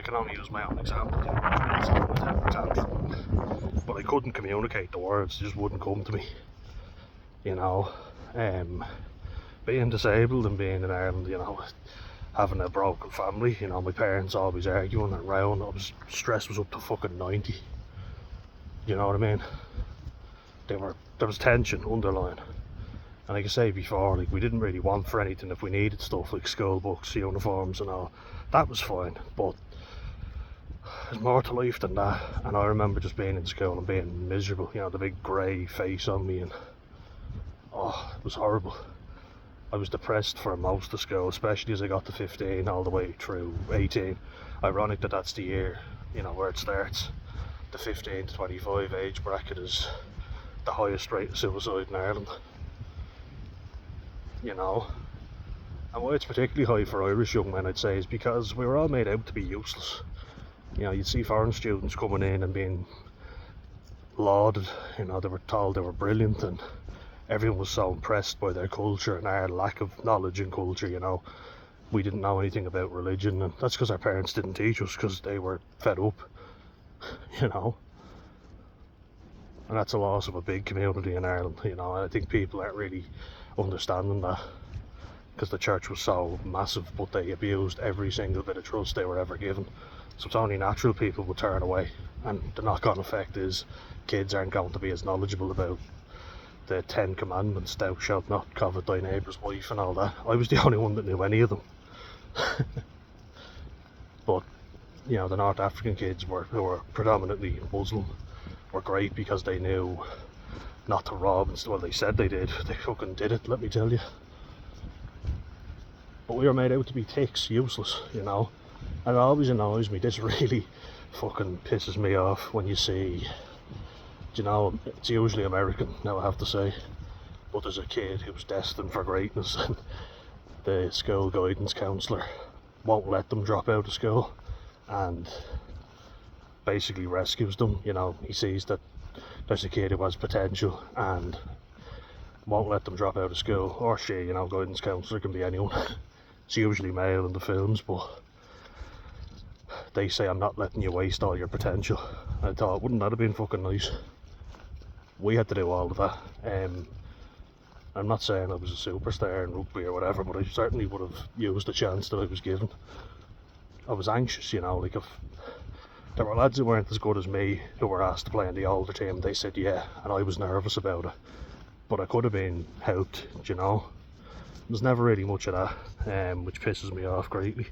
I can only use my own example. You know, I was having a temper tantrum, but I couldn't communicate the words; they just wouldn't come to me. You know, being disabled and being in Ireland, you know, having a broken family, you know, my parents always arguing and round. Stress was up to fucking 90. You know what I mean? There was tension underlying. And like I say before, like, we didn't really want for anything. If we needed stuff like school books, uniforms and all, that was fine. But there's more to life than that. And I remember just being in school and being miserable, you know, the big grey face on me, and oh, it was horrible. I was depressed for most of school, especially as I got to 15 all the way through 18. Ironic that that's the year, you know, where it starts. The 15 to 25 age bracket is the highest rate of suicide in Ireland. You know, and why it's particularly high for Irish young men, I'd say, is because we were all made out to be useless. You know, you'd see foreign students coming in and being lauded, you know, they were told they were brilliant, and everyone was so impressed by their culture and our lack of knowledge and culture. You know, we didn't know anything about religion, and that's because our parents didn't teach us, because they were fed up. You know, and that's a loss of a big community in Ireland. You know, I think people aren't really understanding that, because the church was so massive, but they abused every single bit of trust they were ever given. So it's only natural people would turn away, and the knock-on effect is kids aren't going to be as knowledgeable about the 10 Commandments, thou shalt not covet thy neighbour's wife and all that. I was the only one that knew any of them. But you know, the North African kids who were predominantly Muslim were great, because they knew not to rob, and well, they said they did. They fucking did it, let me tell you. But we were made out to be ticks, useless, you know. And it always annoys me, this really fucking pisses me off when you see, you know, it's usually American, now I have to say, but there's a kid who's destined for greatness, and the school guidance counsellor won't let them drop out of school, and basically rescues them. You know, he sees that there's a kid who has potential and won't let them drop out of school, or she, you know, guidance counsellor can be anyone. It's usually male in the films, but they say, I'm not letting you waste all your potential. I thought, wouldn't that have been fucking nice? We had to do all of that. I'm not saying I was a superstar in rugby or whatever, but I certainly would have used the chance that I was given. I was anxious, you know, like if there were lads who weren't as good as me who were asked to play in the older team, they said yeah, and I was nervous about it. But I could have been helped, you know. There's never really much of that, which pisses me off greatly.